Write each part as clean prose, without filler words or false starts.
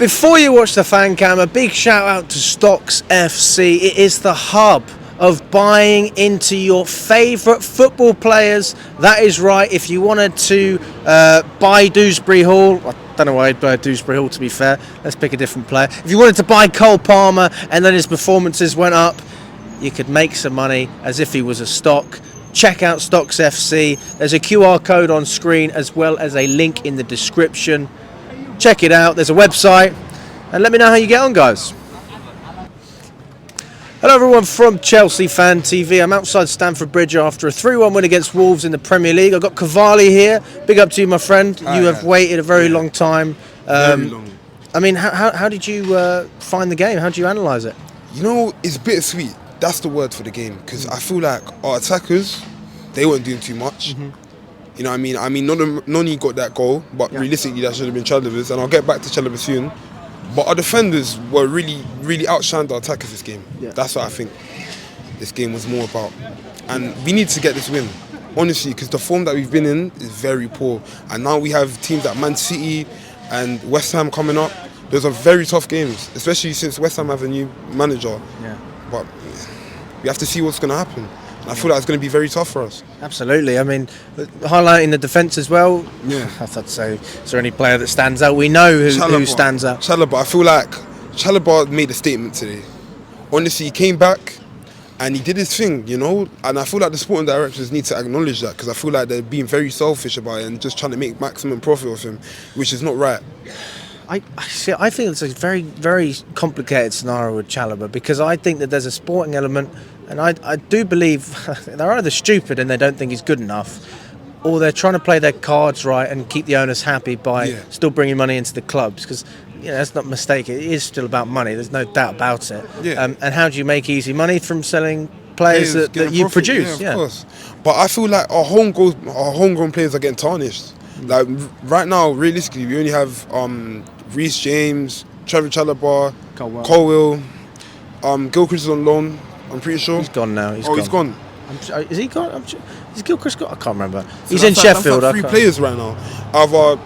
Before you watch the fan cam, a big shout out to Stocks FC. It is the hub of buying into your favourite football players. That is right. If you wanted to buy Dewsbury Hall, I don't know why I'd buy Dewsbury Hall, to be fair. Let's pick a different player. If you wanted to buy Cole Palmer and then his performances went up, you could make some money as if he was a stock. Check out Stocks FC. There's a QR code on screen as well as a link in the description. Check it out. There's a website. And let me know how you get on, guys. Hello everyone from Chelsea Fan TV. I'm outside Stamford Bridge after a 3-1 win against Wolves in the Premier League. I've got Cavali here. Big up to you, my friend. You have waited a very long time. Very long. I mean, how did you find the game? How did you analyse it? You know, it's bittersweet. That's the word for the game. Because I feel like our attackers, they weren't doing too much. You know what I mean? Noni got that goal, but realistically that should have been Chalobah's. And I'll get back to Chalobah soon. But our defenders were really outshined our attackers this game. That's what I think this game was more about. And we need to get this win, honestly, because the form that we've been in is very poor. And now we have teams like Man City and West Ham coming up. Those are very tough games, especially since West Ham have a new manager. But we have to see what's going to happen. And I feel like it's going to be very tough for us. Absolutely. I mean, highlighting the defence as well. I'd say, is there any player that stands out? We know who stands out. Chalobah. I feel like Chalobah made a statement today. Honestly, he came back and he did his thing, you know. And I feel like the sporting directors need to acknowledge that, because I feel like they're being very selfish about it and just trying to make maximum profit of him, which is not right. I think it's a very, very complicated scenario with Chalobah, because I think that there's a sporting element, and I do believe they're either stupid and they don't think he's good enough, or they're trying to play their cards right and keep the owners happy by still bringing money into the clubs, because that's not a mistake. It is still about money. There's no doubt about it. And how do you make easy money? From selling players that you produce. Of course. But I feel like our homegrown players are getting tarnished. Like right now, realistically, we only have Reece James, Trevor Chalobah, Colwill, Gilchrist is on loan. I'm pretty sure he's gone now. He's gone. Is he gone? Is Gilchrist gone? I can't remember. So he's in Sheffield. That's like 3 players right now. Out of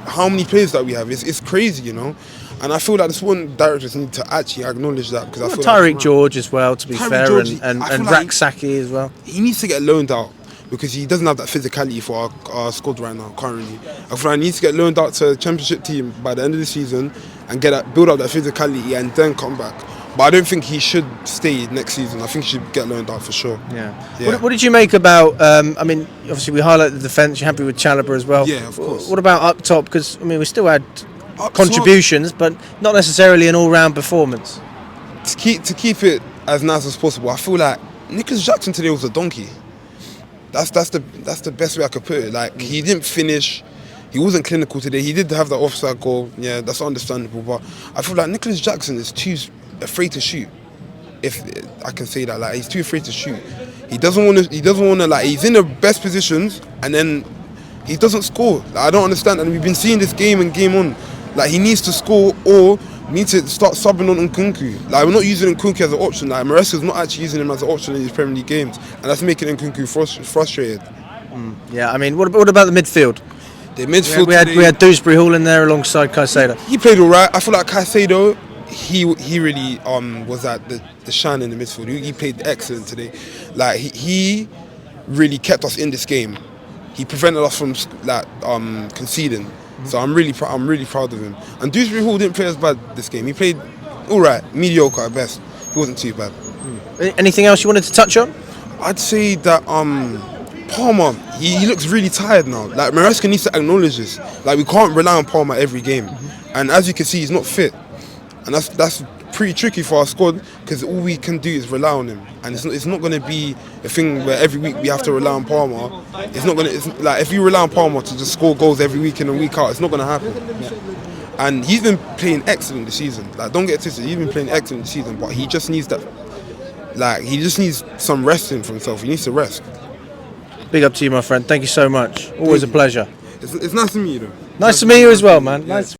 how many players that we have? It's crazy, you know. And I feel like the sporting directors need to actually acknowledge that, because I feel Tyreek George as well, to be fair, and Raksaki as well. He needs to get loaned out, because he doesn't have that physicality for our squad right now, currently. I feel like he needs to get loaned out to a championship team by the end of the season and build up that physicality and then come back. But I don't think he should stay next season. I think he should get loaned out for sure. What did you make about, I mean, obviously we highlight the defence, you're happy with Chalobah as well. Yeah, of course. What about up top? Because, I mean, we still had contributions, but not necessarily an all-round performance. To keep it as nice as possible, I feel like Nicholas Jackson today was a donkey. That's the best way I could put it. Like, he didn't finish. He wasn't clinical today. He did have that offside goal. Yeah, that's understandable. But I feel like Nicholas Jackson is too afraid to shoot, if I can say that. Like, he's too afraid to shoot. He doesn't want to. Like, he's in the best positions and then he doesn't score. Like, I don't understand. And we've been seeing this game and game on. Like, he needs to score, or we need to start subbing on Nkunku. Like, we're not using Nkunku as an option. Like, Maresca's not actually using him as an option in these Premier League games, and that's making Nkunku frustrated. Yeah, I mean, what about the midfield? The midfield. We had Dewsbury Hall in there alongside Caicedo. He played all right. I feel like Caicedo, he really was at the shine in the midfield. He played excellent today. Like, he really kept us in this game. He prevented us from conceding. So I'm really proud of him. And Dewsbury Hall didn't play as bad this game. He played all right, mediocre at best. He wasn't too bad. Anything else you wanted to touch on? I'd say that Palmer, he looks really tired now. Like, Maresca needs to acknowledge this. Like, we can't rely on Palmer every game. And as you can see, he's not fit. And that's pretty tricky for our squad, because all we can do is rely on him. And it's not going to be a thing where every week we have to rely on Palmer. It's like, if you rely on Palmer to just score goals every week in and week out, it's not going to happen. And he's been playing excellent this season. Like, don't get twisted, he's been playing excellent this season, but he just needs that. Like, he just needs some resting for himself. He needs to rest. Big up to you, my friend. Thank you so much. Always a pleasure. It's nice to meet you, though. Nice to meet you as well, man. Nice.